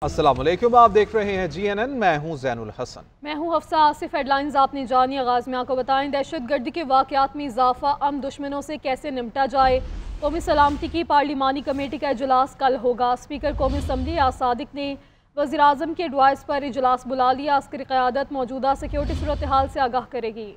अस्सलाम वालेकुम, आप देख रहे हैं GNN। मैं हूं ज़ैनुल हसन। मैं हूं हफ्सा आसिफ। हेडलाइंस आपने जानी। आगाज़ में आपको बताएं, दहशतगर्दी के वाक़यात में इजाफा, दुश्मनों से कैसे निपटा जाए। कौमी सलामती की पार्लिमानी कमेटी का इजलास कल होगा। स्पीकर कौमी असम्बली सादिक ने वज़ीर-ए-आज़म के एडवाइस पर इजलास बुला लिया। अस्करी क़यादत मौजूदा सिक्योरिटी सूरत हाल से आगाह करेगी।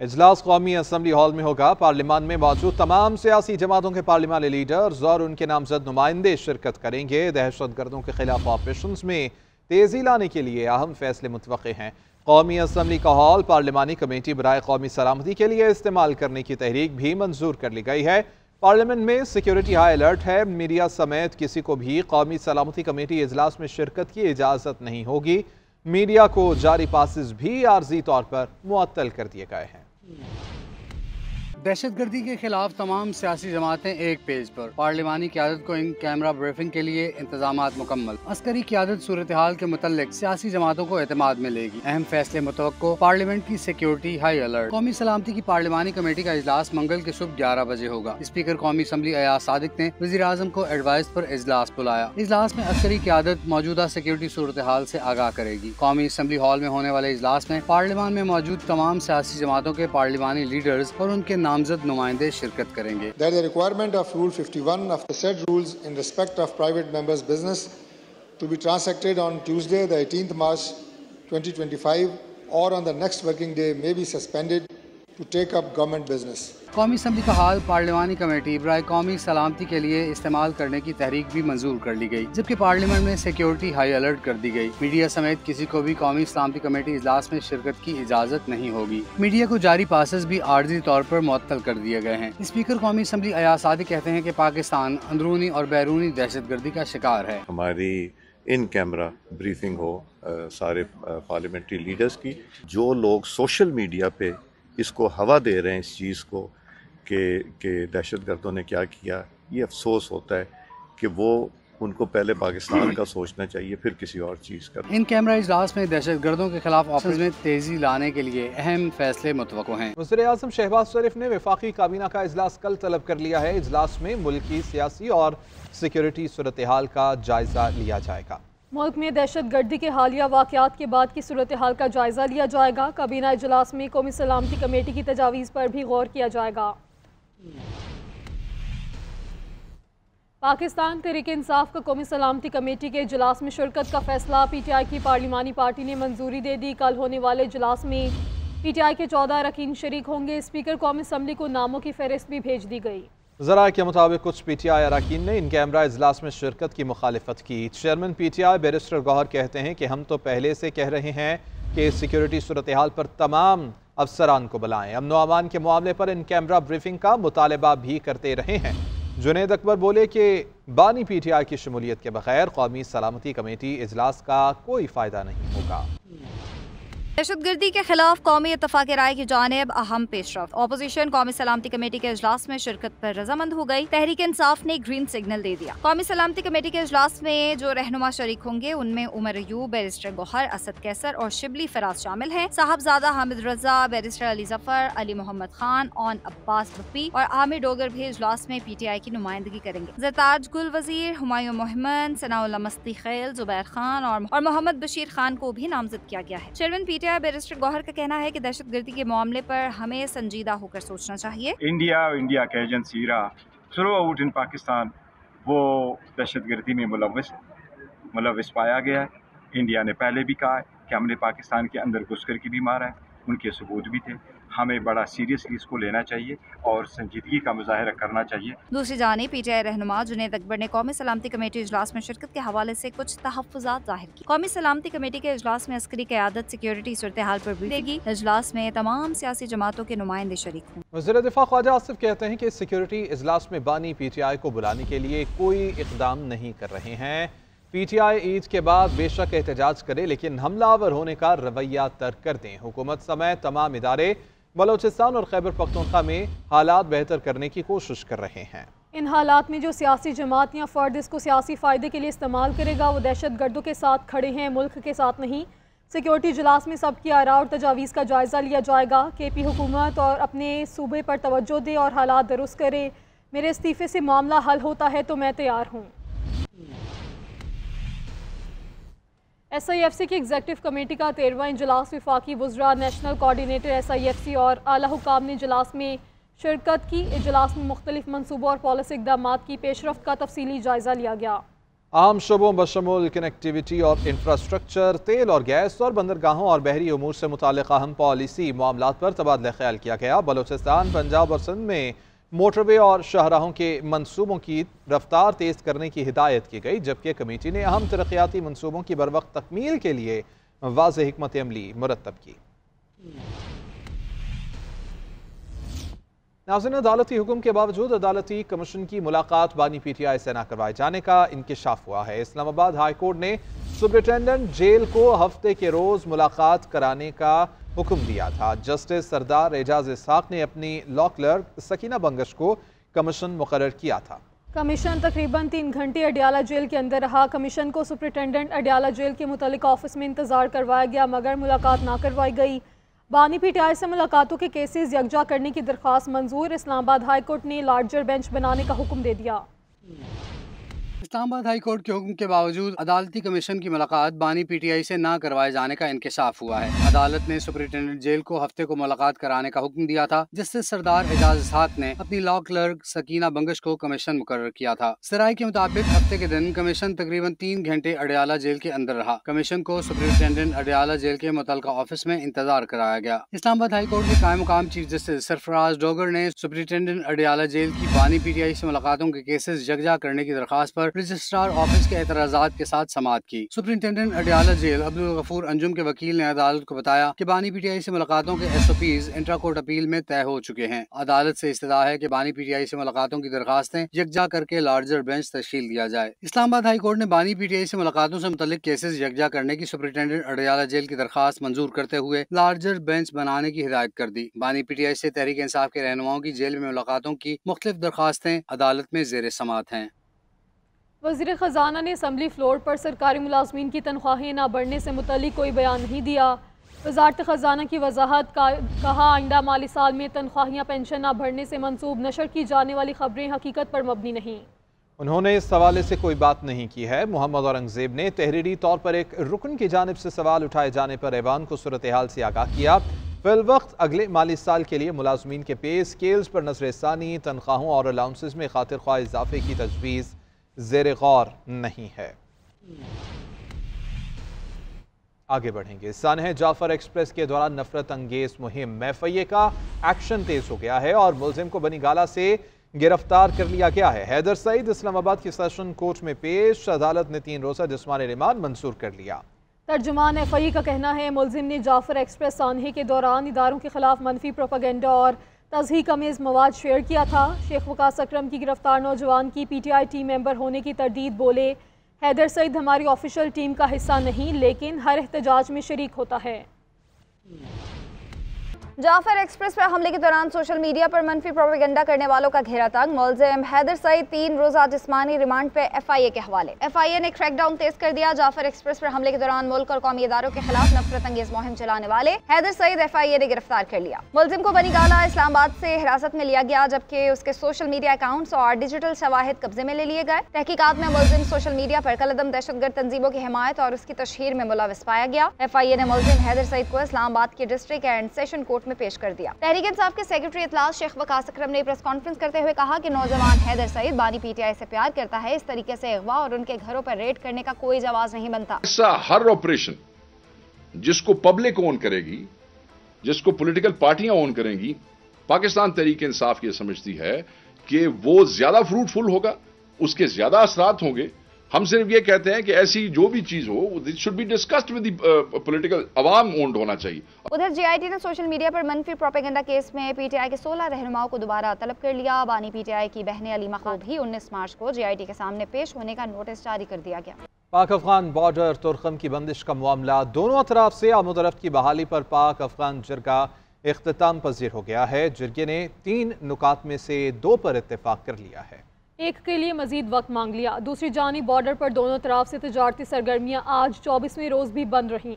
इजलास कौमी असम्बली हॉल में होगा। पार्लियामान में मौजूद तमाम सियासी जमातों के पार्लिमानी लीडर्स और उनके नामजद नुमाइंदे शिरकत करेंगे। दहशतगर्दों के खिलाफ ऑपरेशन में तेजी लाने के लिए अहम फैसले मुतवक्के हैं। कौमी असम्बली का हॉल पार्लिमानी कमेटी बराए कौमी सलामती के लिए इस्तेमाल करने की तहरीक भी मंजूर कर ली गई है। पार्लियामेंट में सिक्योरिटी हाई अलर्ट है। मीडिया समेत किसी को भी कौमी सलामती कमेटी इजलास में शिरकत की इजाज़त नहीं होगी। मीडिया को जारी पासेस भी आर्जी तौर पर मुअत्तल कर दिए गए हैं। दहशतगर्दी के खिलाफ तमाम सियासी जमातें एक पेज पर। पार्लिमानी क़यादत को इन कैमरा ब्रीफिंग के लिए इंतजामात मुकम्मल। अस्करी क़यादत सूरत हाल के मुतल्लिक सियासी जमातों को एतमाद में लेगी। अहम फैसले मुतवक्को। पार्लियामेंट की सिक्योरिटी हाई अलर्ट। कौमी सलामती की पार्लिमानी कमेटी का इजलास मंगल के सुबह 11 बजे होगा। स्पीकर कौमी असम्बली अयाज सादिक ने वज़ीर-ए-आज़म को एडवाइस पर इजलास बुलाया। इजलास में अस्करी क़यादत मौजूदा सिक्योरिटी सूरत हाल से आगाह करेगी। कौमी असम्बली हॉल में होने वाले इजलास में पार्लियामान में मौजूद तमाम सियासी जमातों के पार्लिमानी लीडर्स और उनके नामजद नुमाइंदे शिरकत करेंगे। There is a requirement of Rule 51 of the said rules in respect of private members' business to be transacted on Tuesday, the 18th March 2025, or on the next working day may be suspended to take up government business. कौमी assembly का हाल पार्लिमानी committee बराए कौमी सलामती के लिए इस्तेमाल करने की तहरीक भी मंजूर कर ली गई, जबकि पार्लियामेंट में सिक्योरिटी हाई अलर्ट कर दी गई। मीडिया समेत किसी को भी कौमी सलामती कमेटी इजलास में शिरकत की इजाज़त नहीं होगी। मीडिया को जारी पासेस भी आर्जी तौर पर मुअत्तल कर दिए गए हैं। स्पीकर कौमी असम्बली अयाज सादिक कहते हैं कि पाकिस्तान अंदरूनी और बैरूनी दहशतगर्दी का शिकार है। हमारी इन कैमरा ब्रीफिंग हो सारे पार्लियामेंट्री लीडर्स की। जो लोग सोशल मीडिया पे इसको हवा दे रहे हैं इस चीज़ को कि दहशतगर्दों ने क्या किया, ये अफसोस होता है कि वो उनको पहले पाकिस्तान का सोचना चाहिए फिर किसी और चीज़ का। इन कैमरा इजलास में दहशतगर्दों के खिलाफ ऑपरेशन में तेजी लाने के लिए अहम फैसले मुतवक्को हैं। वज़ीर-ए-आज़म शहबाज शरीफ ने वफाकी काबीना का इजलास कल तलब कर लिया है। इजलास में मुल्क की सियासी और सिक्योरिटी सूरत हाल का जायजा लिया जाएगा। मुल्क में दहशतगर्दी के हालिया वाक़यात के बाद की सूरत हाल का जायजा लिया जाएगा। काबीना इजलास में कौमी सलामती कमेटी की तजावीज़ पर भी गौर किया जाएगा। पाकिस्तान तहरीक-ए-इंसाफ का कौमी सलामती कमेटी के इजलास में शिरकत का फैसला PTI की पार्लिमानी पार्टी ने मंजूरी दे दी। कल होने वाले इजलास में PTI के 14 अरकान शरीक होंगे। स्पीकर कौमी असम्बली को नामों की फहरिस्त भी भेज दी गई। ज़राए के मुताबिक कुछ PTI अरकान ने इन कैमरा इजलास में शिरकत की मुखालिफत की। चेयरमैन PTI बैरिस्टर गौहर कहते हैं कि हम तो पहले से कह रहे हैं कि सिक्योरिटी सूरत हाल पर तमाम अफसरान को बुलाएं। अमन व अमान के मामले पर इन कैमरा ब्रीफिंग का मुतालबा भी करते रहे हैं। जुनैद अकबर बोले कि बानी PTI की शमूलियत के बगैर कौमी सलामती कमेटी इजलास का कोई फ़ायदा नहीं होगा। दहशतगर्दी के खिलाफ कौमी इत्तफाक राय की जानिब अहम पेशरफ। अपोजिशन कौमी सलामती कमेटी के इजलास में शिरकत पर रजामंद हो गई। तहरीक इंसाफ ने ग्रीन सिग्नल दे दिया। कौमी सलामती कमेटी के इजलास में जो रहनुमा शरीक होंगे उनमें उमर अयूब, बैरिस्टर गौहर, असद कैसर और शिबली फराज शामिल हैं। साहबजादा हामिद रजा, बैरिस्टर अली जफर, अली मोहम्मद खान और अब्बास भप्पी और आमिर डोगर भी इजलास में PTI की नुमाइंदगी करेंगे। ज़रताज गुल वजीर, हुमायूं मोहम्मद, सनाउल्लाह मस्ती खैल, जुबैर खान और मोहम्मद बशीर खान को भी नामजद किया गया है। चेयरमैन PTI बैरिस्टर गौहर का कहना है कि दहशतगर्दी के मामले पर हमें संजीदा होकर सोचना चाहिए। इंडिया के agency through out in Pakistan वो दहशतगर्दी में मुलविस पाया गया है। इंडिया ने पहले भी कहा है कि हमने पाकिस्तान के अंदर घुसकर के भी मारा है, उनके सबूत भी थे। हमें बड़ा सीरियसली इसको लेना चाहिए और संजीदगी का मुजाहिरा करना चाहिए। दूसरी जानिब PTI रहनुमा जुनैद अकबर ने कौमी सलामती कमेटी इजलास में शिरकत के हवाले से कुछ तहफ़्फ़ुज़ात ज़ाहिर की। कौमी सलामती कमेटी के इजलास में अस्करी क़यादत सिक्योरिटी सूरत हाल पर भी देगी। इजलास में तमाम सियासी जमातों के नुमाइंदे शरीक हों। वज़ीर दिफ़ा ख्वाजा आसिफ कहते हैं कि सिक्योरिटी इजलास में बानी PTI को बुलाने के लिए कोई इक़दाम नहीं कर रहे हैं। PTI ईद के बाद बेशक एहतजाज करे, लेकिन हमलावर होने का रवैया तर्क कर दें। हुकूमत समेत तमाम इदारे बलोचिस्तान और खैबर पख्तूनख्वा में हालात बेहतर करने की कोशिश कर रहे हैं। इन हालात में जो सियासी जमात या फर्द इसको सियासी फ़ायदे के लिए इस्तेमाल करेगा वो दहशत गर्दों के साथ खड़े हैं, मुल्क के साथ नहीं। सिक्योरिटी इजलास में सबकी आरा और तजावीज़ का जायज़ा लिया जाएगा। KP हुकूमत और अपने सूबे पर तवज्जो दे और हालात दुरुस्त करे। मेरे इस्तीफ़े से मामला हल होता है तो मैं तैयार हूँ। SIFC की एग्जेक्टिव कमेटी का 13वां इजलास वफाकी वुज़रा, नेशनल कोऑर्डिनेटर SIFC और आला हुकाम ने इजलास में शिरकत की। इजलास में मुख्तलिफ मनसूबों और पॉलिसी इक़दामात की पेशरफ्त का तफसीली जायजा लिया गया। आम शोबों बशमूल कनेक्टिविटी और इंफ्रास्ट्रक्चर, तेल और गैस और बंदरगाहों और बहरी उमूर से मुताल्लिक़ अहम पॉलिसी मामलात पर तबादला ख्याल किया गया। बलोचिस्तान, पंजाब और सिंध में मोटरवे और शाहराहों के मनसूबों की रफ्तार तेज़ करने की हिदायत की गई, जबकि कमेटी ने अहम तरक्याती मनसूबों की बरवक्त तकमील के लिए वाज़ेह हिकमत अमली मुरतब की। नाज़रीन, अदालती हुक्म के बावजूद अदालती कमीशन की मुलाकात बानी PTI से न करवाए जाने का इंकिशाफ हुआ है। इस्लामाबाद हाई कोर्ट ने सुपरिटेंडेंट जेल को हफ्ते के रोज़ मुलाकात कराने का हुक्म दिया था। जस्टिस सरदार एजाज इसहाक ने अपनी लॉ क्लर्क सकीना बंगश को कमीशन मुकर्रर किया था। कमीशन तकरीबन 3 घंटे अडियाला जेल के अंदर रहा। कमीशन को सुपरिटेंडेंट अडियाला जेल के मुतल्लिक ऑफिस में इंतजार करवाया गया, मगर मुलाकात ना करवाई गई। बानी PTI से मुलाकातों के केसेस यकजा करने की दरख्वास्त मंजूर। इस्लामाबाद हाई कोर्ट ने लार्जर बेंच बनाने का हुक्म दे दिया। इस्लामाबाद हाई कोर्ट के हुक्म के बावजूद अदालती कमीशन की मुलाकात बानी PTI से ना करवाए जाने का इंकिशाफ हुआ है। अदालत ने सुपरिटेंडेंट जेल को हफ्ते को मुलाकात कराने का हुक्म दिया था, जिससे सरदार एजाज इसहाक ने अपनी लॉ क्लर्क सकीना बंगश को कमीशन मुकर्रर किया था। सराय के मुताबिक हफ्ते के दिन कमीशन तकरीबन 3 घंटे अडियाला जेल के अंदर रहा। कमीशन को सुपरिटेंडेंट अडियाला जेल के मुतल्लिका ऑफिस में इंतजार कराया गया। इस्लामाबाद हाई कोर्ट के कायम मुकाम चीफ जस्टिस सरफराज डोगर ने सुपरिटेंडेंट अडियाला जेल की बानी PTI से मुलाकातों के केसेस यकजा करने की दरख्वास्त पर रजिस्ट्रार ऑफिस के एतराज़ात के साथ समाअत की। सुपरिटेंडेंट अडियाला जेल अब्दुल गफूर अंजुम के वकील ने अदालत को बताया कि बानी PTI से मुलाकातों के SOPs इंट्रा कोर्ट अपील में तय हो चुके हैं। अदालत से इस्तदा है कि बानी PTI से मुलाकातों की दरखास्तें यकजा करके लार्जर बेंच तश्कील दिया जाए। इस्लामाबाद हाई कोर्ट ने बानी PTI से मुलाकातों से मुतल्लिक केसेस यकजा करने की सुपरिटेंडेंट अडियाला जेल की दरखास्त मंजूर करते हुए लार्जर बेंच बनाने की हिदायत कर दी। बानी PTI से तहरीक इंसाफ के रहनुमाओं की जेल में मुलाकातों की मुख्तलिफ दरखास्तें अदालत में ज़ेर समाअत हैं। वज़ीर ख़जाना ने असम्बली फ्लोर पर सरकारी मुलाजमीन की तनख्वाहें न बढ़ने से मुतल्लिक कोई बयान नहीं दिया। वज़ारत ख़जाना की वजाहत कहा, आइंदा माली साल में तनख्वाहियाँ पेंशन न बढ़ने से मंसूब नशर की जाने वाली खबरें हकीकत पर मबनी नहीं। उन्होंने इस हवाले से कोई बात नहीं की है। मोहम्मद औरंगज़ेब ने तहरीरी तौर पर एक रुकन की जानिब से सवाल उठाए जाने पर ऐवान को सूरत हाल से आगाह किया। फिलवक्त अगले माली साल के लिए मुलाजमीन के पे स्केल्स पर नज़र-ए-सानी, तनख्वाहों और अलाउंसेस में खातिर ख्वाह इजाफे की तजवीज़ ज़ेर गौर नहीं है। आगे बढ़ेंगे। सानह जाफर एक्सप्रेस के दौरान नफरत अंगेज मुहिम MFIA का एक्शन तेज हो गया है और मुलजिम को बनीगाला से गिरफ्तार कर लिया गया है। हैदर सईद इस्लामाबाद की सेशन कोर्ट में पेश। अदालत ने 3 रोज़ा जिस्मानी रिमांड मंजूर कर लिया। तर्जुमान FIA का कहना है, मुलजिम ने जाफर एक्सप्रेस सानहे के दौरान इदारों के खिलाफ मनफी प्रोपेगेंडा और तज़हीक अमेज़ मवाद शेयर किया था। शेख वकास अकरम की गिरफ्तार नौजवान की PTI टीम मेंबर होने की तरदीद बोले, हैदर सईद हमारी ऑफिशियल टीम का हिस्सा नहीं, लेकिन हर एहतजाज में शरीक होता है। जाफर एक्सप्रेस पर हमले के दौरान सोशल मीडिया पर मनफी प्रोपेगेंडा करने वालों का घेरा तंग। मुलजिम हैदर सईद 3 रोज़ा जिस्मानी रिमांड पे FIA के हवाले। FIA ने क्रैकडाउन तेज कर दिया। जाफर एक्सप्रेस पर हमले के दौरान मुल्क और कौमी इदारों के खिलाफ नफरत अंगेज मुहिम चलाने वाले हैदर सईद FIA ने गिरफ्तार कर लिया। मुलजिम को बनीगाला इस्लामाबाद से हिरासत में लिया गया, जबकि उसके सोशल मीडिया अकाउंट्स और डिजिटल शवाहिद कब्जे में ले लिए गए। तहकीकात में मुलजिम सोशल मीडिया पर कलअदम दहशतगर्द तंजीमों की हिमायत और उसकी तशहीर में मुलविस पाया गया। FIA ने मुलजिम हैदर सईद को इस्लामाबाद के डिस्ट्रिक्ट एंड सेशन कोर्ट में पेश कर दिया। तहरीक इंसाफ के सेक्रेटरी इतलास शेख वकास अकरम ने प्रेस कॉन्फ्रेंस करते हुए कहा कि नौजवान हैदर सईद बानी PTI से प्यार करता है। इस तरीके से अगवा और उनके घरों पर रेड करने का कोई जवाब नहीं बनता। ऐसा हर ऑपरेशन जिसको पब्लिक ओन करेगी, जिसको पॉलिटिकल पार्टियां ओन करेंगी, पाकिस्तान तहरीक इंसाफ ये समझती है कि वो ज्यादा फ्रूटफुल होगा, उसके ज्यादा असरात होंगे। हम सिर्फ ये कहते हैं कि ऐसी जो भी चीज हो, it should be discussed with the political, Awam owned होना चाहिए। उधर GIT ने सोशल मीडिया पर मनफी प्रोपेगेंडा केस में PTI के 16 रहनुमाओं को दोबारा तलब कर लिया। बानी PTI की बहन अलीमा को भी 19 मार्च को GIT के सामने पेश होने का नोटिस जारी कर दिया गया। पाक अफगान बॉर्डर तुरखम की बंदिश का मामला दोनों अतराफ से आमदरफ्त की बहाली पर पाक अफगान जिरगा इख्तिताम पजीर हो गया है। जिरगे ने 3 नुकात में से 2 पर इत्तेफाक कर लिया है। एक के लिए मजीद वक्त मांग लिया। दूसरी जानिब बॉर्डर पर दोनों तरफ से तजारती सरगर्मियाँ आज 24वें रोज़ भी बंद रहीं।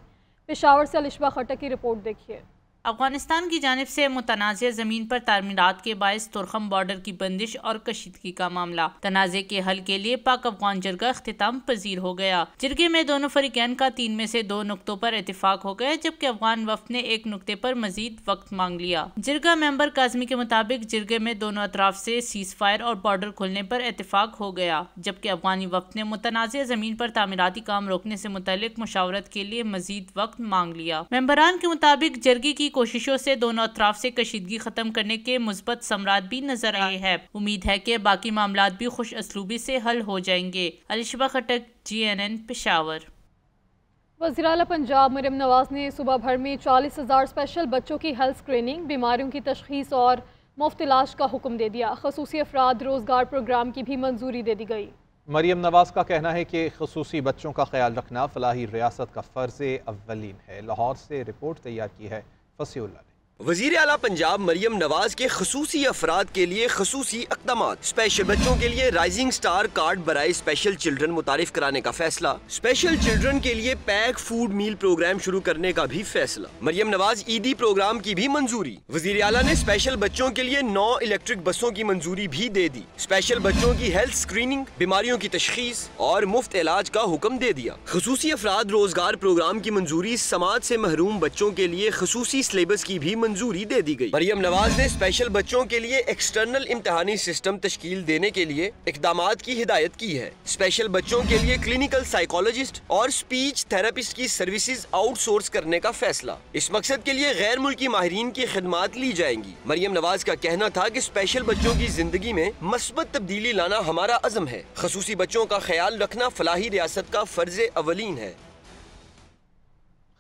पेशावर से अलिशबा खट्टक की रिपोर्ट देखिए। अफगानिस्तान की जानिब से मुतनाज़ ज़मीन पर तामीरात के बायस तुरखम बॉर्डर की बंदिश और कशीदगी का मामला। तनाज़े के हल के लिए पाक अफगान जरगा इख्तिताम पजीर हो गया। जरगे में दोनों फरीकैन का 3 में से 2 नुक्तों पर इत्तेफाक हो गया, जबकि अफगान वफ्द ने एक नुक्ते पर मजीद वक्त मांग लिया। जरगा मेंबर काज़मी के मुताबिक जरगे में दोनों अतराफ से सीज फायर और बॉर्डर खोलने पर इत्तेफाक हो गया, जबकि अफगानी वफ्द ने मुतनाज़ ज़मीन पर तामीराती काम रोकने से मुतल्लिक मुशावरत के लिए मजीद वक्त मांग लिया। मेंबरान के मुताबिक जरगे की कोशिशों से दोनों अतराफ से कशीदगी खत्म करने के मुस्बत समरात भी नजर आए हैं। उम्मीद है कि बाकी मामलात भी खुश असलूबी से हल हो जाएंगे। अलिशबा खटक, GNN, पेशावर। वज़ीर आला पंजाब मरियम नवाज ने सुबह भर में 40,000 स्पेशल बच्चों की हेल्थ स्क्रीनिंग, बीमारियों की तशखीस और मुफ्त इलाज का हुक्म दे दिया। खसूसी अफराद रोजगार प्रोग्राम की भी मंजूरी दे दी गई। मरियम नवाज का कहना है कि खसूसी बच्चों का ख्याल रखना फलाही रियासत का फ़र्ज़ अव्वलीन है। लाहौर से रिपोर्ट तैयार की है फसीउल्लाह ने। वज़ीर आला पंजाब मरियम नवाज के खसूसी अफराद के लिए खसूसी इक़दामात। स्पेशल बच्चों के लिए राइजिंग स्टार कार्ड बराए स्पेशल चिल्ड्रन मुतारिफ कराने का फैसला। स्पेशल चिल्ड्रन के लिए पैक फूड मील प्रोग्राम शुरू करने का भी फैसला। मरियम नवाज ईदी प्रोग्राम की भी मंजूरी। वज़ीर आला ने स्पेशल बच्चों के लिए 9 इलेक्ट्रिक बसों की मंजूरी भी दे दी। स्पेशल बच्चों की हेल्थ स्क्रीनिंग, बीमारियों की तशखीस और मुफ्त इलाज का हुक्म दे दिया। खसूसी अफराद रोजगार प्रोग्राम की मंजूरी। समाज से महरूम बच्चों के लिए खसूसी सिलेबस की भी मंजूरी दे दी गई। मरियम नवाज ने स्पेशल बच्चों के लिए एक्सटर्नल इम्तिहानी सिस्टम तश्कील देने के लिए इक़दामात की हिदायत की है। स्पेशल बच्चों के लिए क्लिनिकल साइकोलॉजिस्ट और स्पीच थेरेपिस्ट की सर्विसेज आउटसोर्स करने का फैसला। इस मकसद के लिए गैर मुल्की माहिरीन की खिदमात ली जाएंगी। मरियम नवाज का कहना था कि स्पेशल बच्चों की जिंदगी में मस्बत तब्दीली लाना हमारा अज़म है। खसूसी बच्चों का ख्याल रखना फलाही रियासत का फ़र्ज़ अव्वलीन है।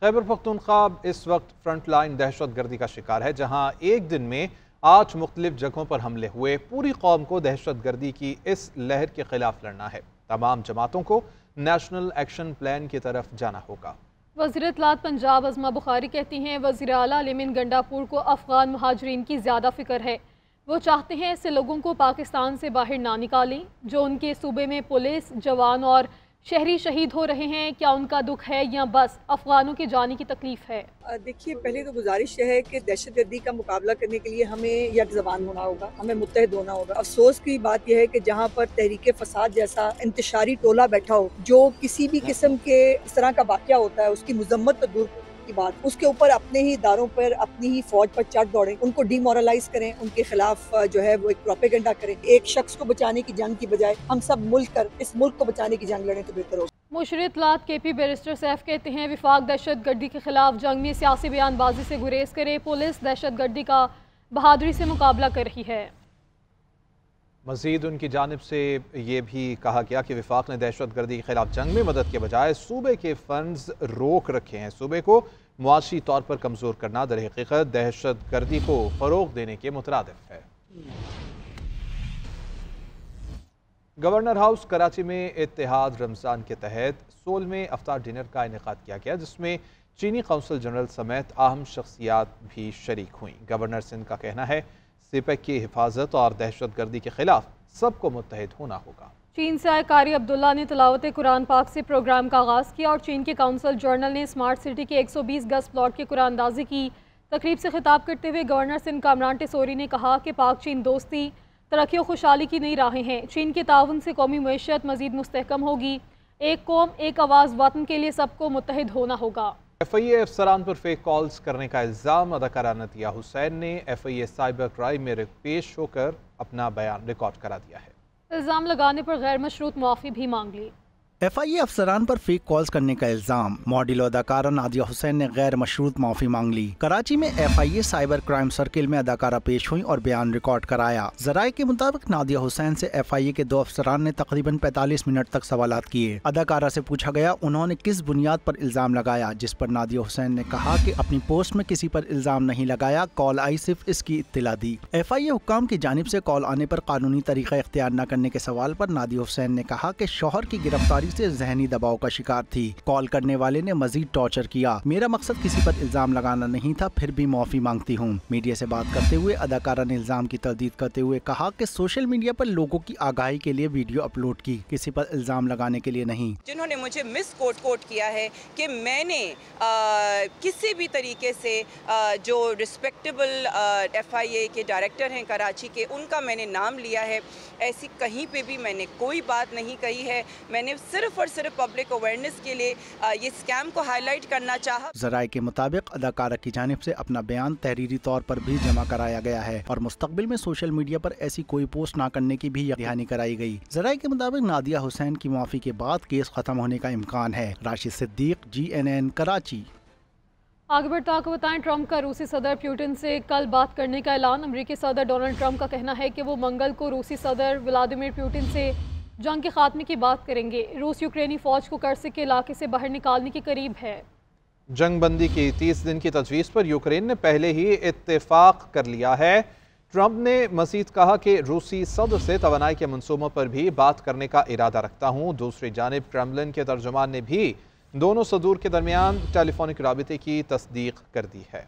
खैबर पख्तूनख्वा इस वक्त फ्रंट लाइन दहशत गर्दी का शिकार है, जहाँ एक दिन में 8 मुख्तलिफ जगहों पर हमले हुए। पूरी कौम को दहशत गर्दी की इस लहर के खिलाफ लड़ना है। तमाम जमातों को नेशनल एक्शन प्लान की तरफ जाना होगा। वज़ीर इत्तलात पंजाब अज़मा बुखारी कहती हैं, वज़ीर आला अलीमिन गंडापुर को अफ़गान महाजरीन की ज़्यादा फ़िक्र है। वो चाहते हैं ऐसे लोगों को पाकिस्तान से बाहर ना निकालें जो उनके सूबे में पुलिस जवान और शहरी शहीद हो रहे हैं। क्या उनका दुख है या बस अफगानों के जाने की तकलीफ है? देखिए, पहले तो गुजारिश है कि दहशतगर्दी का मुकाबला करने के लिए हमें यक ज़बान होना होगा, हमें मुत्तहिद होना होगा। अफसोस की बात यह है कि जहाँ पर तहरीक फसाद जैसा इंतशारी टोला बैठा हो जो किसी भी किस्म के इस तरह का वाक़या होता है उसकी मजम्मत तो दूर की बात, उसके ऊपर अपने ही इदारों पर अपनी ही फौज पर चढ़ दौड़ें, उनको डिमोरलाइज करें, उनके खिलाफ जो है वो एक प्रोपेगेंडा करें। एक शख्स को बचाने की जंग की बजाय हम सब मिलकर इस मुल्क को बचाने की जंग लड़ें तो बेहतर होगा। मुशर्रिफ इत्तलात KP बैरिस्टर सैफ कहते हैं, विफाक दहशत गर्दी के खिलाफ जंग में सियासी बयानबाजी से गुरेज करे। पुलिस दहशत गर्दी का बहादुरी से मुकाबला कर रही है। मजीद उनकी जानिब से ये भी कहा गया कि विफाक ने दहशत गर्दी के खिलाफ जंग में मदद के बजाय सूबे के फंड्स रोक रखे हैं। सूबे को मुआशी तौर पर कमज़ोर करना दर हकीकत दहशत गर्दी को फ़रोग देने के मुतरादिफ है। गवर्नर हाउस कराची में इत्तेहाद रमज़ान के तहत 16वें अफ्तार डिनर का इनेकाद किया गया, जिसमें चीनी कौंसल जनरल समेत अहम शख्सियात भी शरीक हुई। गवर्नर सिंध का कहना है, सिपक की हिफाजत और दहशत गर्दी के खिलाफ सबको मुत्तहिद होना होगा। चीन से आए कारी अब्दुल्ला ने तिलावत कुरान पाक से प्रोग्राम का आगाज़ किया और चीन के काउंसिल जर्नल ने स्मार्ट सिटी के 120 गज प्लॉट के कुरानदाजी की तकरीब से खिताब करते हुए गवर्नर सिंध कामरान टेसोरी ने कहा कि पाक चीन दोस्ती तरक्की और खुशहाली की नई राहें हैं। चीन के ताउन से कौमी मईशत मजीद मुस्तहकम होगी। एक कौम एक आवाज़ वतन के लिए सबको मुत्तहिद होना होगा। FIA अफसरान पर फेक कॉल्स करने का इल्ज़ाम अदाकारा नतिया हुसैन ने FIA साइबर क्राइम में पेश होकर अपना बयान रिकॉर्ड करा दिया है। इल्ज़ाम लगाने पर गैर मशरूत मुआफ़ी भी मांग ली। FIA अफसरान पर फेक कॉल्स करने का इल्जाम। मॉडल अदाकारा नादिया हुसैन ने गैर मशरूत माफी मांग ली। कराची में FIA साइबर क्राइम सर्किल में अदाकारा पेश हुई और बयान रिकॉर्ड कराया। जराये के मुताबिक नादिया हुसैन से FIA के 2 अफसरान ने तकरीबन 45 मिनट तक सवालात किए। अदाकारा से पूछा गया उन्होंने किस बुनियाद पर इल्जाम लगाया, जिस पर नादिया हुसैन ने कहा कि अपनी पोस्ट में किसी पर इल्जाम नहीं लगाया, कॉल आई सिर्फ इसकी इत्तिला दी। FIA हुक्काम की जानिब से कॉल आने पर कानूनी तरीका इख्तियार न करने के सवाल पर नादिया हुसैन ने कहा कि शौहर की गिरफ्तारी बीमारी से जहनी दबाव का शिकार थी। कॉल करने वाले ने मजीद टॉर्चर किया। मेरा मकसद किसी पर इल्जाम लगाना नहीं था, फिर भी माफी मांगती हूँ। मीडिया से बात करते हुए अदाकारा ने इल्जाम की तरदीद करते हुए कहा कि सोशल मीडिया पर लोगों की आगाही के लिए वीडियो अपलोड की, किसी पर इल्जाम लगाने के लिए नहीं। जिन्होंने मुझे मिस कोट किया है कि मैंने किसी भी तरीके से जो रिस्पेक्टेबल FIA के डायरेक्टर हैं कराची के, उनका मैंने नाम लिया है। ऐसी कहीं पे भी मैंने कोई बात नहीं कही है। मैंने सिर्फ और सिर्फ पब्लिक अवेयरनेस के लिए ये स्कैम को हाईलाइट करना चाहा। ज़राए के मुताबिक अदाकारा की जानिब से अपना बयान तहरीरी तौर पर भी जमा कराया गया है और मुस्तकबिल में सोशल मीडिया पर ऐसी कोई पोस्ट न करने की भी दहानी कराई गई। ज़राए के मुताबिक नादिया हुसैन की माफी के बाद केस खत्म होने का इम्कान है। राशिद सिद्दीक, GNN कराची। आगे बढ़ता आपको बताएं, ट्रंप का रूसी सदर पुतिन से कल बात करने का ऐलान। अमेरिकी सदर डोनाल्ड ट्रंप का कहना है कि वो मंगल को रूसी सदर व्लादिमीर पुतिन से जंग के खात्मे की बात करेंगे। रूस यूक्रेनी फौज को कर्सिक के इलाके से बाहर निकालने के करीब है। जंग बंदी की 30 दिन की तजवीज़ पर यूक्रेन ने पहले ही इत्तेफाक कर लिया है। ट्रंप ने मजीद कहा कि रूसी सदर से तवानाई के मंसूबों पर भी बात करने का इरादा रखता हूँ। दूसरी जानिब क्रेमलिन के तर्जुमान ने भी दोनों सदूर के दरमियान टेलीफोनिक राबिते की तस्दीक कर दी है।